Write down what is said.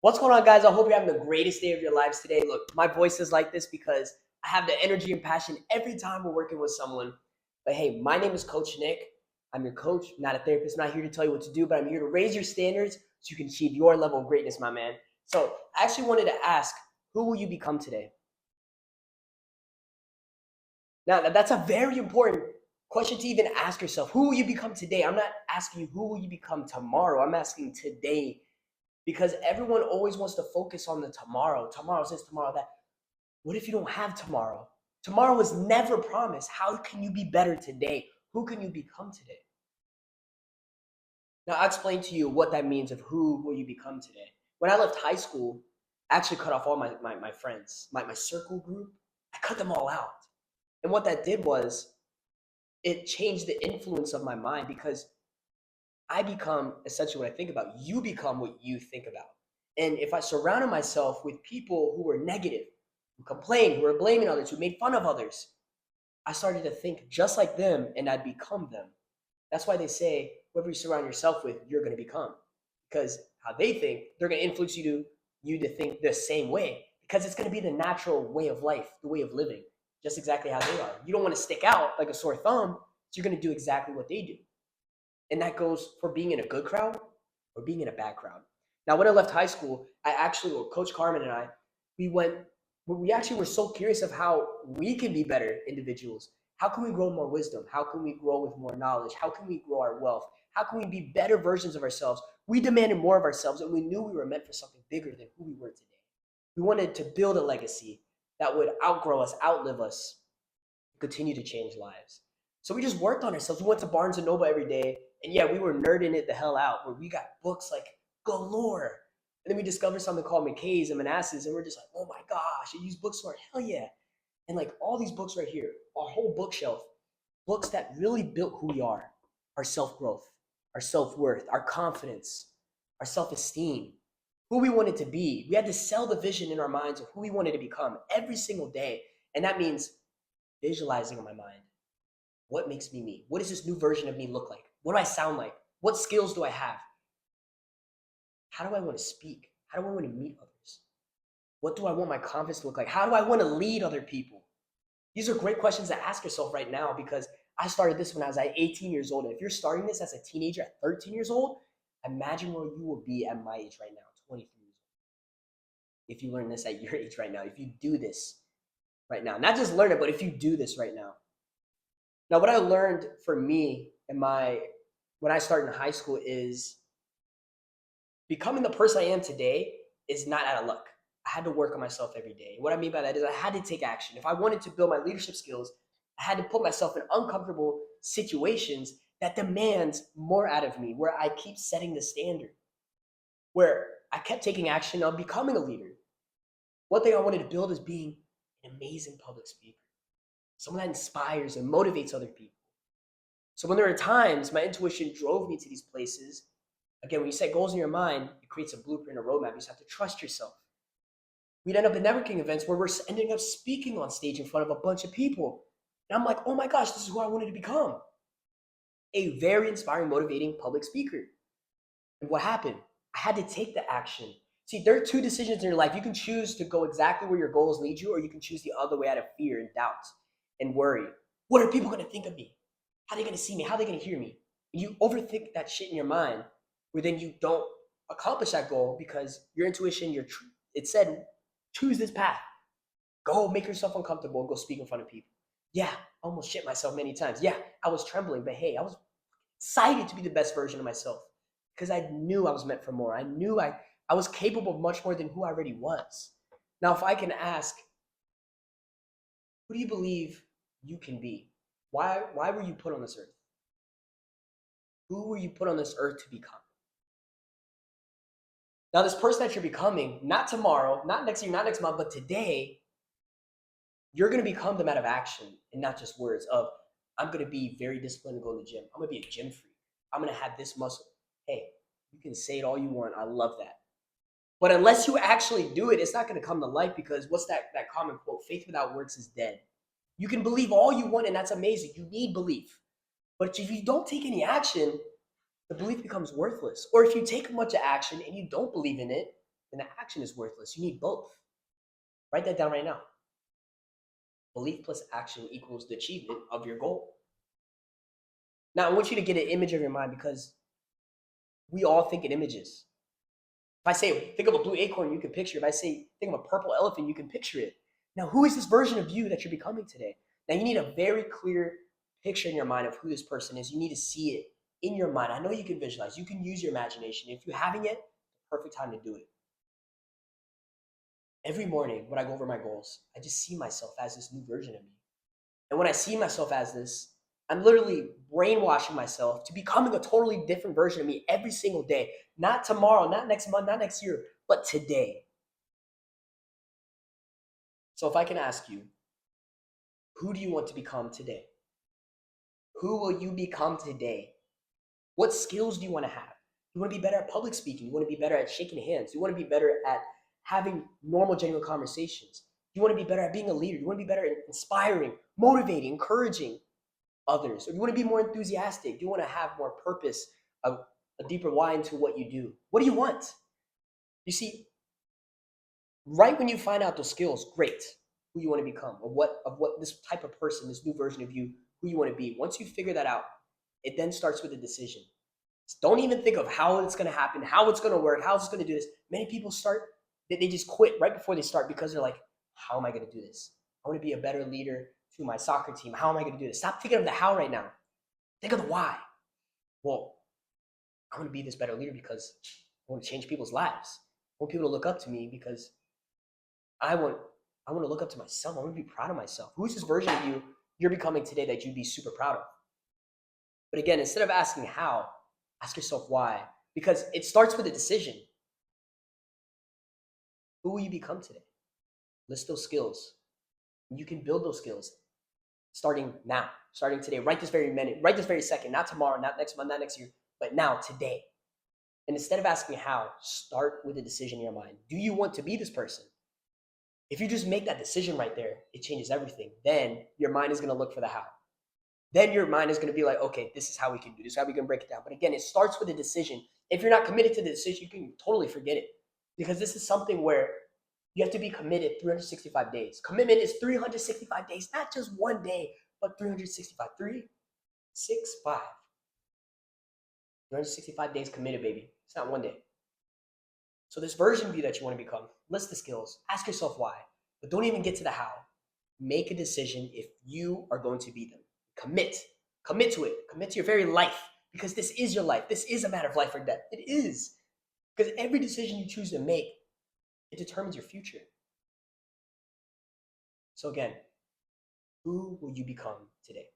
What's going on, guys? I hope you're having the greatest day of your lives today. Look, my voice is like this because I have the energy and passion every time we're working with someone. But hey, my name is Coach Nick. I'm your coach, not a therapist. I'm not here to tell you what to do, but I'm here to raise your standards so you can achieve your level of greatness, my man. So I actually wanted to ask, who will you become today? Now, that's a very important question to even ask yourself. Who will you become today? I'm not asking you who will you become tomorrow. I'm asking today because everyone always wants to focus on the tomorrow. Tomorrow's this, tomorrow that. What if you don't have tomorrow? Tomorrow is never promised. How can you be better today? Who can you become today? Now, I'll explain to you what that means of who will you become today. When I left high school, I actually cut off all my friends, my circle group. I cut them all out. And what that did was it changed the influence of my mind because I become essentially what I think about. You become what you think about. And if I surrounded myself with people who were negative, who complained, who were blaming others, who made fun of others, I started to think just like them and I'd become them. That's why they say whoever you surround yourself with, you're going to become. Because how they think, they're going to influence you to think the same way. Because it's going to be the natural way of life, the way of living, just exactly how they are. You don't want to stick out like a sore thumb, so you're going to do exactly what they do. And that goes for being in a good crowd or being in a bad crowd. Now, when I left high school, I actually, well, Coach Carmen and I, we went, we actually were so curious of how we can be better individuals. How can we grow more wisdom? How can we grow with more knowledge? How can we grow our wealth? How can we be better versions of ourselves? We demanded more of ourselves and we knew we were meant for something bigger than who we were today. We wanted to build a legacy that would outgrow us, outlive us, continue to change lives. So we just worked on ourselves. We went to Barnes and Noble every day, and yeah, we were nerding it the hell out. Where we got books like galore, and then we discovered something called McKay's and Manassas, and we're just like, oh my gosh, a used bookstore, hell yeah! And like all these books right here, our whole bookshelf, books that really built who we are, our self growth, our self worth, our confidence, our self esteem, who we wanted to be. We had to sell the vision in our minds of who we wanted to become every single day, and that means visualizing in my mind what makes me me. What does this new version of me look like? What do I sound like? What skills do I have? How do I want to speak? How do I want to meet others? What do I want my confidence to look like? How do I want to lead other people? These are great questions to ask yourself right now because I started this when I was like 18 years old. And if you're starting this as a teenager at 13 years old, imagine where you will be at my age right now, 23 years old. If you learn this at your age right now, if you do this right now, not just learn it, but if you do this right now. Now, what I learned for me in my when I started in high school is becoming the person I am today is not out of luck. I had to work on myself every day. What I mean by that is I had to take action. If I wanted to build my leadership skills, I had to put myself in uncomfortable situations that demands more out of me, where I keep setting the standard, where I kept taking action on becoming a leader. One thing I wanted to build is being an amazing public speaker, someone that inspires and motivates other people. So when there are times my intuition drove me to these places, again, when you set goals in your mind, it creates a blueprint, a roadmap. You just have to trust yourself. We'd end up at networking events where we're ending up speaking on stage in front of a bunch of people. And I'm like, oh my gosh, this is who I wanted to become. A very inspiring, motivating public speaker. And what happened? I had to take the action. See, there are two decisions in your life. You can choose to go exactly where your goals lead you, or you can choose the other way out of fear and doubt and worry. What are people going to think of me? How are they going to see me? How are they going to hear me? And you overthink that shit in your mind, where then you don't accomplish that goal because your intuition, it said, choose this path. Go make yourself uncomfortable and go speak in front of people. Yeah, I almost shit myself many times. Yeah, I was trembling, but hey, I was excited to be the best version of myself because I knew I was meant for more. I knew I was capable of much more than who I already was. Now, if I can ask, who do you believe you can be? Why were you put on this earth? Who were you put on this earth to become? Now, this person that you're becoming, not tomorrow, not next year, not next month, but today, you're going to become them out of action and not just words of, I'm going to be very disciplined and go to the gym. I'm going to be a gym freak. I'm going to have this muscle. Hey, you can say it all you want. I love that. But unless you actually do it, it's not going to come to life because what's that common quote? Faith without works is dead. You can believe all you want, and that's amazing. You need belief. But if you don't take any action, the belief becomes worthless. Or if you take a bunch of action and you don't believe in it, then the action is worthless. You need both. Write that down right now. Belief plus action equals the achievement of your goal. Now, I want you to get an image of your mind because we all think in images. If I say, think of a blue acorn, you can picture it. If I say, think of a purple elephant, you can picture it. Now, who is this version of you that you're becoming today? Now, you need a very clear picture in your mind of who this person is. You need to see it in your mind. I know you can visualize. You can use your imagination. If you haven't yet, perfect time to do it. Every morning when I go over my goals, I just see myself as this new version of me. And when I see myself as this, I'm literally brainwashing myself to becoming a totally different version of me every single day. Not tomorrow, not next month, not next year, but today. So if I can ask you, who do you want to become today? Who will you become today? What skills do you want to have? You want to be better at public speaking. You want to be better at shaking hands. You want to be better at having normal, genuine conversations. You want to be better at being a leader. You want to be better at inspiring, motivating, encouraging others. Or you want to be more enthusiastic. You want to have more purpose, a deeper why into what you do. What do you want? You see, right when you find out those skills, great, who you want to become, or what this type of person, this new version of you, who you want to be. Once you figure that out, it then starts with a decision. Don't even think of how it's going to happen, how it's going to work, how it's going to do this. Many people they just quit right before they start because they're like, how am I going to do this? I want to be a better leader to my soccer team. How am I going to do this? Stop thinking of the how right now. Think of the why. Well, I want to be this better leader because I want to change people's lives. I want people to look up to me because I want to look up to myself. I want to be proud of myself. Who's this version of you you're becoming today that you'd be super proud of? But again, instead of asking how, ask yourself why. Because it starts with a decision. Who will you become today? List those skills. You can build those skills starting now, starting today, right this very minute, right this very second, not tomorrow, not next month, not next year, but now, today. And instead of asking how, start with a decision in your mind. Do you want to be this person? If you just make that decision right there, it changes everything. Then your mind is going to look for the how. Then your mind is going to be like, okay, this is how we can do this, how we can break it down. But again, it starts with a decision. If you're not committed to the decision, you can totally forget it. Because this is something where you have to be committed 365 days. Commitment is 365 days, not just one day, but 365. 365. 365 days committed, baby. It's not one day. So this version of you that you want to become, list the skills, ask yourself why, but don't even get to the how. Make a decision if you are going to be them. Commit to it. Commit to your very life, because this is your life. This is a matter of life or death. It is. Because every decision you choose to make, it determines your future. So again, who will you become today?